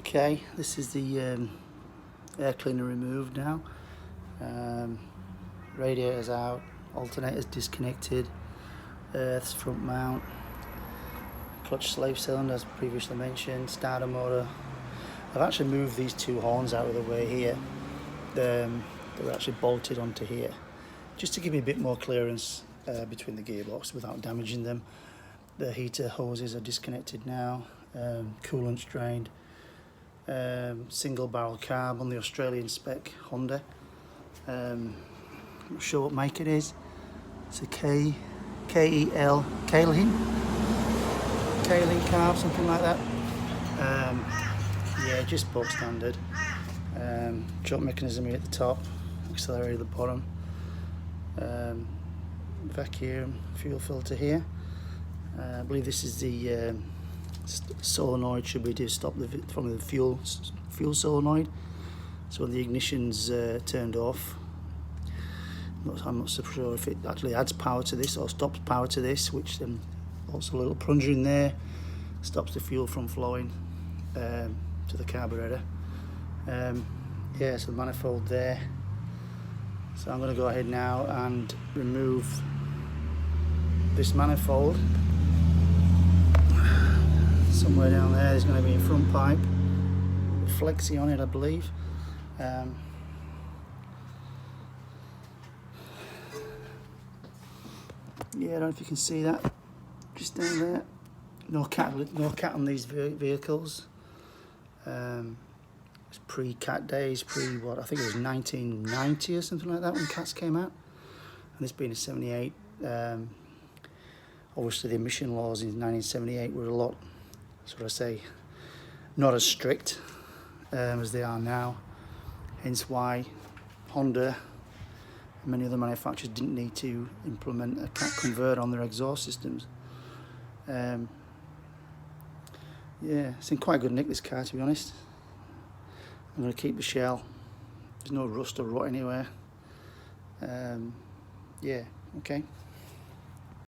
Okay, this is the air cleaner removed now. Radiator's out, alternator's disconnected, earth's front mount, clutch slave cylinder as previously mentioned, starter motor. I've actually moved these two horns out of the way here. They're actually bolted onto here, just to give me a bit more clearance between the gearbox without damaging them. The heater hoses are disconnected now, coolant's drained. Single barrel carb on the Australian spec Honda. I'm not sure what make it is. It's a Kailin carb, something like that. Yeah, just bog standard. Choke mechanism here at the top, accelerator at the bottom. Vacuum fuel filter here. I believe this is the solenoid, should be to stop from the fuel solenoid. So when the ignition's turned off, I'm not so sure if it actually adds power to this or stops power to this, which then also a little plunger in there stops the fuel from flowing to the carburetor. Yeah, so the manifold there. So I'm going to go ahead now and remove this manifold. Somewhere down there's going to be a front pipe, flexi on it, I believe. Yeah, I don't know if you can see that, just down there. No cat on these vehicles. It's pre-cat days, what I think it was 1990 or something like that when cats came out. And this being a 78, obviously the emission laws in 1978 were a lot, sort of say, not as strict as they are now. Hence why Honda and many other manufacturers didn't need to implement a cat converter on their exhaust systems. Yeah, it's in quite good nick, this car, to be honest. I'm going to keep the shell. There's no rust or rot anywhere. Yeah, okay.